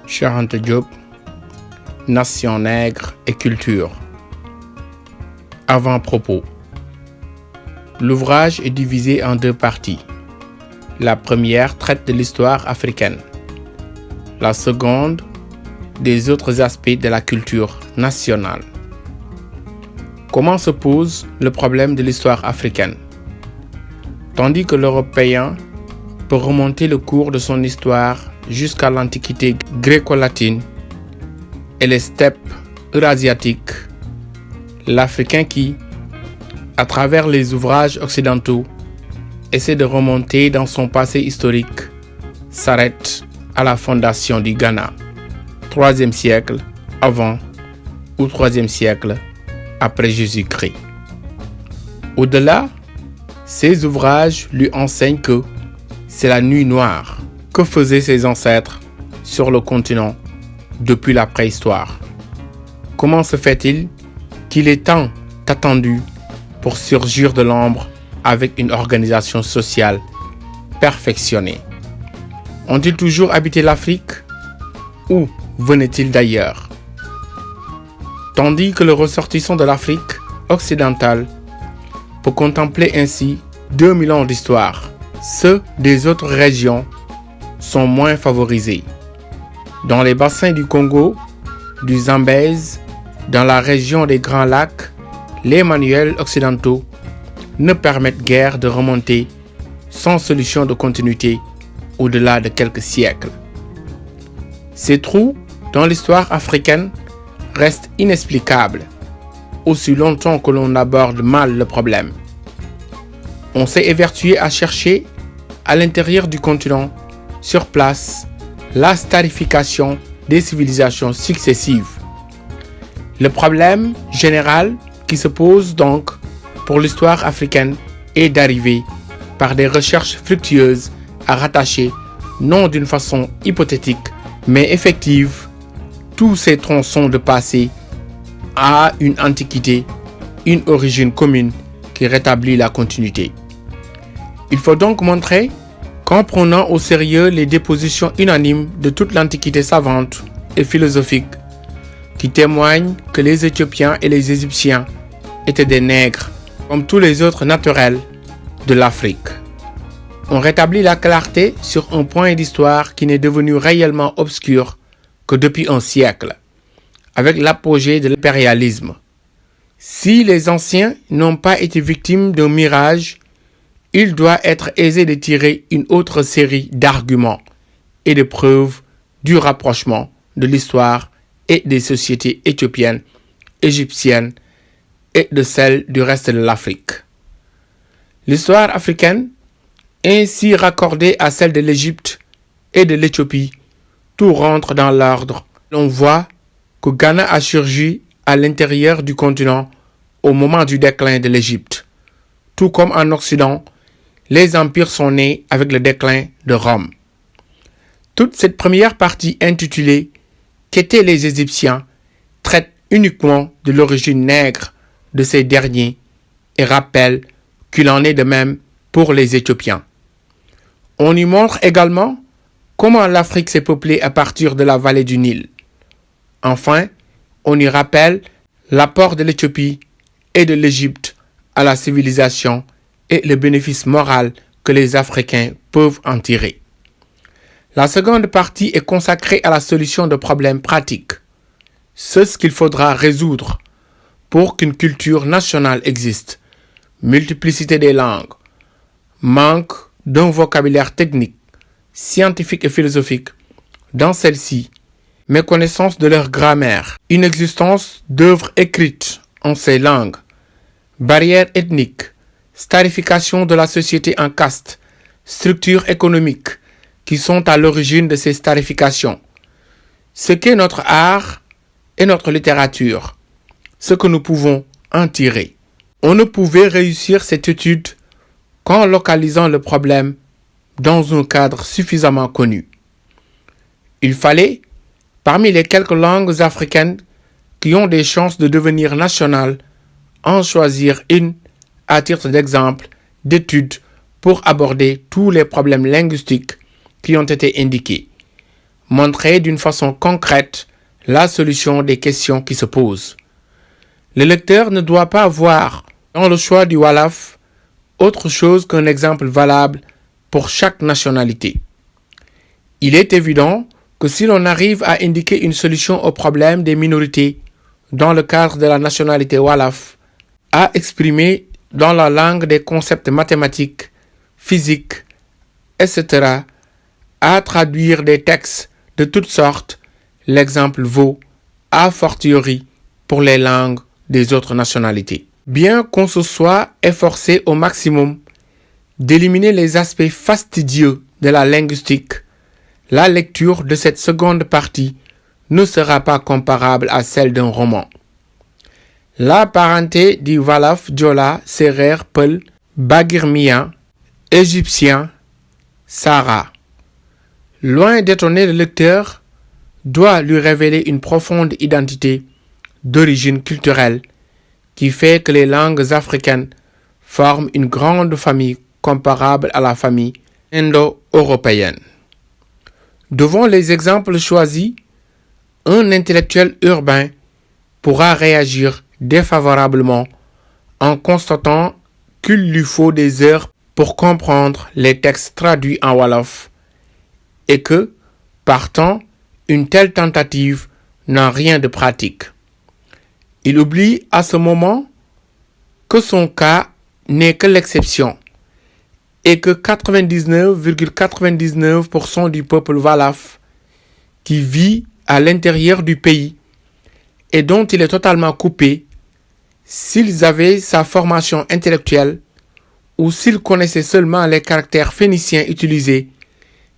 Cheikh Anta Diop, Nation nègre et culture. Avant-propos. L'ouvrage est divisé en deux parties. La première traite de l'histoire africaine. La seconde, des autres aspects de la culture nationale. Comment se pose le problème de l'histoire africaine? Tandis que l'Européen peut remonter le cours de son histoire jusqu'à l'Antiquité gréco-latine et les steppes eurasiatiques, l'Africain qui, à travers les ouvrages occidentaux, essaie de remonter dans son passé historique, s'arrête à la fondation du Ghana, 3e siècle avant ou 3e siècle après Jésus-Christ. Au-delà, ces ouvrages lui enseignent que c'est la nuit noire que faisaient ses ancêtres sur le continent depuis la préhistoire. Comment se fait-il qu'il est tant attendu pour surgir de l'ombre avec une organisation sociale perfectionnée? Ont-ils toujours habité l'Afrique ou venaient-ils d'ailleurs? Tandis que le ressortissant de l'Afrique occidentale peut contempler ainsi 2000 ans d'histoire, ceux des autres régions sont moins favorisés. Dans les bassins du Congo, du Zambèze, dans la région des Grands Lacs, les manuels occidentaux ne permettent guère de remonter sans solution de continuité au-delà de quelques siècles. Ces trous dans l'histoire africaine restent inexplicables aussi longtemps que l'on aborde mal le problème. On s'est évertué à chercher à l'intérieur du continent, sur place, la starification des civilisations successives. Le problème général qui se pose donc pour l'histoire africaine est d'arriver, par des recherches fructueuses, à rattacher, non d'une façon hypothétique, mais effective, tous ces tronçons de passé à une antiquité, une origine commune qui rétablit la continuité. Il faut donc montrer qu'en prenant au sérieux les dépositions unanimes de toute l'antiquité savante et philosophique, qui témoignent que les Éthiopiens et les Égyptiens étaient des nègres, comme tous les autres naturels de l'Afrique. On rétablit la clarté sur un point d'histoire qui n'est devenu réellement obscur que depuis un siècle, avec l'apogée de l'impérialisme. Si les anciens n'ont pas été victimes d'un mirage, il doit être aisé de tirer une autre série d'arguments et de preuves du rapprochement de l'histoire et des sociétés éthiopiennes, égyptiennes et de celles du reste de l'Afrique. L'histoire africaine, ainsi raccordée à celle de l'Égypte et de l'Éthiopie, tout rentre dans l'ordre. On voit que Ghana a surgi à l'intérieur du continent au moment du déclin de l'Égypte. Tout comme en Occident, les empires sont nés avec le déclin de Rome. Toute cette première partie intitulée « Qu'étaient les Égyptiens » traite uniquement de l'origine nègre de ces derniers et rappelle qu'il en est de même pour les Éthiopiens. On y montre également comment l'Afrique s'est peuplée à partir de la vallée du Nil. Enfin, on y rappelle l'apport de l'Éthiopie et de l'Égypte à la civilisation et le bénéfice moral que les Africains peuvent en tirer. La seconde partie est consacrée à la solution de problèmes pratiques. C'est ce qu'il faudra résoudre pour qu'une culture nationale existe. Multiplicité des langues, manque d'un vocabulaire technique, scientifique et philosophique dans celle-ci, méconnaissance de leur grammaire, inexistence d'œuvres écrites en ces langues, barrières ethniques, starification de la société en castes, structures économiques qui sont à l'origine de ces starifications, ce qu'est notre art et notre littérature, ce que nous pouvons en tirer. On ne pouvait réussir cette étude qu'en localisant le problème dans un cadre suffisamment connu. Il fallait, parmi les quelques langues africaines qui ont des chances de devenir nationales, en choisir une à titre d'exemple d'étude pour aborder tous les problèmes linguistiques qui ont été indiqués. montrer d'une façon concrète la solution des questions qui se posent. Le lecteur ne doit pas voir dans le choix du Wolof autre chose qu'un exemple valable pour chaque nationalité. Il est évident que si l'on arrive à indiquer une solution au problème des minorités dans le cadre de la nationalité Wolof, à exprimer dans la langue des concepts mathématiques, physiques, etc., à traduire des textes de toutes sortes, l'exemple vaut a fortiori pour les langues des autres nationalités. Bien qu'on se soit efforcé au maximum d'éliminer les aspects fastidieux de la linguistique, la lecture de cette seconde partie ne sera pas comparable à celle d'un roman. La parenté du Wolof, Joola, Seereer, Peul, Bagirmiya, égyptien, Sara. Loin d'étonner le lecteur, doit lui révéler une profonde identité d'origine culturelle qui fait que les langues africaines forment une grande famille comparable à la famille indo-européenne. Devant les exemples choisis, un intellectuel urbain pourra réagir défavorablement en constatant qu'il lui faut des heures pour comprendre les textes traduits en Wolof et que, partant, une telle tentative n'a rien de pratique. Il oublie à ce moment que son cas n'est que l'exception et que 99,99% du peuple Wolof qui vit à l'intérieur du pays et dont il est totalement coupé, s'ils avaient sa formation intellectuelle ou s'ils connaissaient seulement les caractères phéniciens utilisés,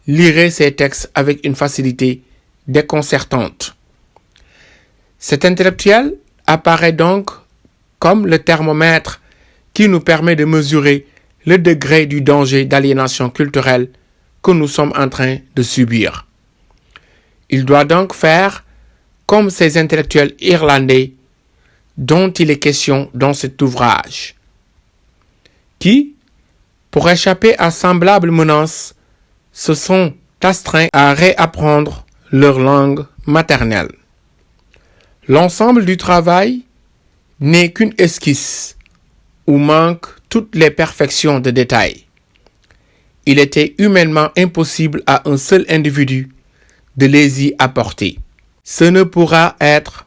liraient ces textes avec une facilité déconcertante. Cet intellectuel apparaît donc comme le thermomètre qui nous permet de mesurer le degré du danger d'aliénation culturelle que nous sommes en train de subir. Il doit donc faire comme ces intellectuels irlandais dont il est question dans cet ouvrage, qui, pour échapper à semblables menaces, se sont astreints à réapprendre leur langue maternelle. L'ensemble du travail n'est qu'une esquisse où manquent toutes les perfections de détail. Il était humainement impossible à un seul individu de les y apporter. Ce ne pourra être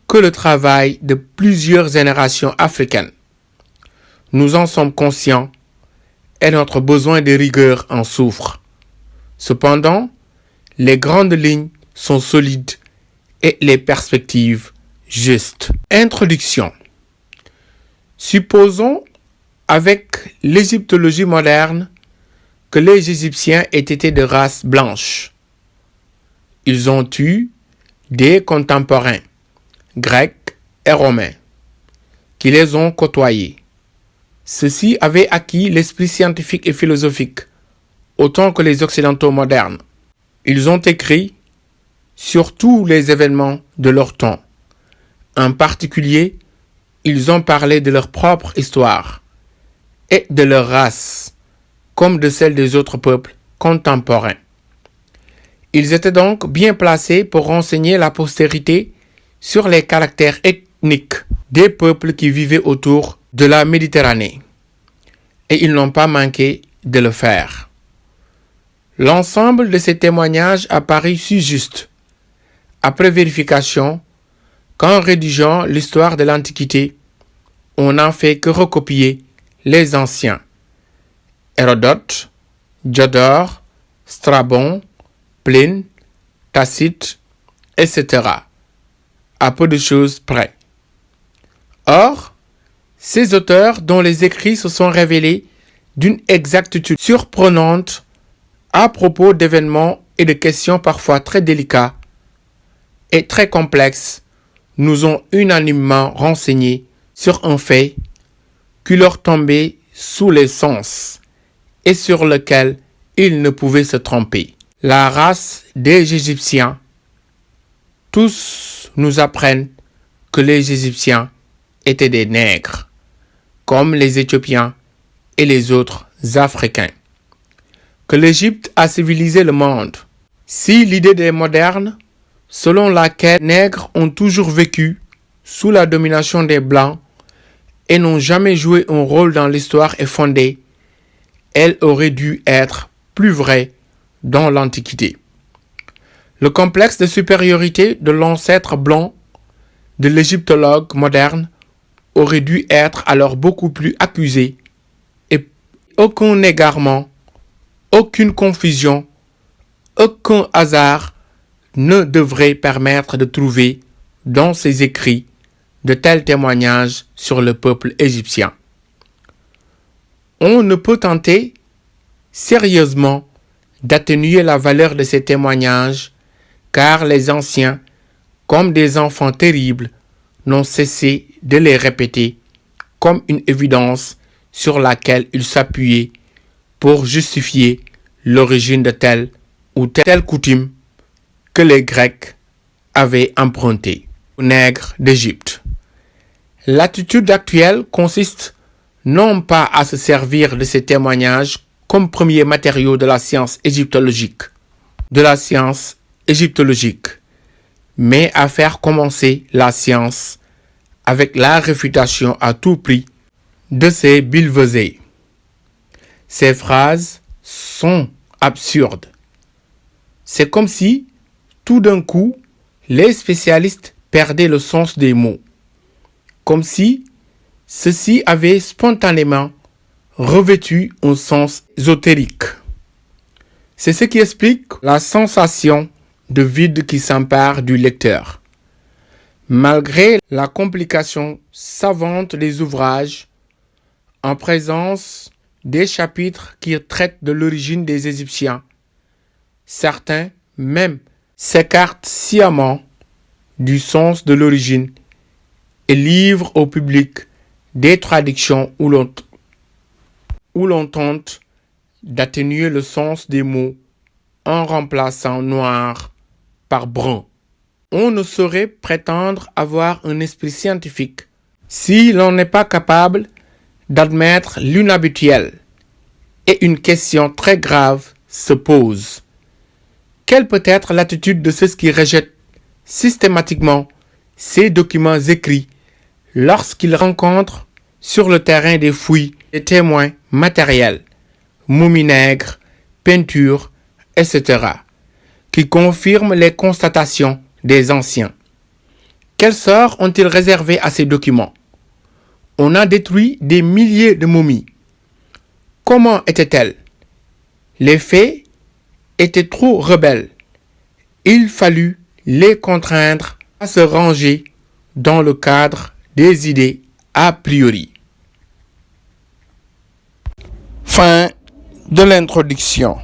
que le travail de plusieurs générations africaines. Nous en sommes conscients et notre besoin de rigueur en souffre. Cependant, les grandes lignes sont solides et les perspectives justes. Introduction. Supposons, avec l'égyptologie moderne, que les Égyptiens aient été de race blanche. Ils ont eu des contemporains, grecs et romains, qui les ont côtoyés. Ceux-ci avaient acquis l'esprit scientifique et philosophique, autant que les Occidentaux modernes. Ils ont écrit sur tous les événements de leur temps. En particulier, ils ont parlé de leur propre histoire et de leur race, comme de celle des autres peuples contemporains. Ils étaient donc bien placés pour renseigner la postérité sur les caractères ethniques des peuples qui vivaient autour de la Méditerranée. Et ils n'ont pas manqué de le faire. L'ensemble de ces témoignages a paru si juste, après vérification, qu'en rédigeant l'histoire de l'Antiquité, on n'en fait que recopier les anciens. Hérodote, Diodore, Strabon, Pline, Tacite, etc. à peu de choses près. Or, ces auteurs dont les écrits se sont révélés d'une exactitude surprenante à propos d'événements et de questions parfois très délicats et très complexes, nous ont unanimement renseignés sur un fait qui leur tombait sous les sens et sur lequel ils ne pouvaient se tromper. La race des Égyptiens. Tous nous apprennent que les Égyptiens étaient des nègres, comme les Éthiopiens et les autres Africains. Que l'Égypte a civilisé le monde Si l'idée des modernes, selon laquelle les nègres ont toujours vécu sous la domination des Blancs et n'ont jamais joué un rôle dans l'histoire est fondée, elle aurait dû être plus vraie dans l'Antiquité. Le complexe de supériorité de l'ancêtre blanc de l'égyptologue moderne aurait dû être alors beaucoup plus accusé et aucun égarement, aucune confusion, aucun hasard ne devrait permettre de trouver dans ses écrits de tels témoignages sur le peuple égyptien. On ne peut tenter sérieusement d'atténuer la valeur de ces témoignages car les anciens, comme des enfants terribles, n'ont cessé de les répéter comme une évidence sur laquelle ils s'appuyaient pour justifier l'origine de telle ou telle coutume que les Grecs avaient empruntée aux nègres d'Égypte. L'attitude actuelle consiste non pas à se servir de ces témoignages comme premier matériau de la science égyptologique, mais à faire commencer la science avec la réfutation à tout prix de ces billevesées. Ces phrases sont absurdes. C'est comme si, tout d'un coup, les spécialistes perdaient le sens des mots, comme si ceux-ci avaient spontanément revêtu un sens ésotérique. C'est ce qui explique la sensation de vide qui s'empare du lecteur. Malgré la complication savante des ouvrages, en présence des chapitres qui traitent de l'origine des Égyptiens, certains même s'écartent sciemment du sens de l'origine et livrent au public des traductions où l'on tente d'atténuer le sens des mots en remplaçant noir par brun. On ne saurait prétendre avoir un esprit scientifique si l'on n'est pas capable d'admettre l'inhabituel. Et une question très grave se pose. Quelle peut être l'attitude de ceux qui rejettent systématiquement ces documents écrits lorsqu'ils rencontrent sur le terrain des fouilles des témoins matériels, momies nègres, peintures, etc., qui confirment les constatations des anciens? Quel sort ont-ils réservé à ces documents? On a détruit des milliers de momies. Comment étaient-elles? Les faits étaient trop rebelles. Il fallut les contraindre à se ranger dans le cadre des idées a priori. Fin de l'introduction.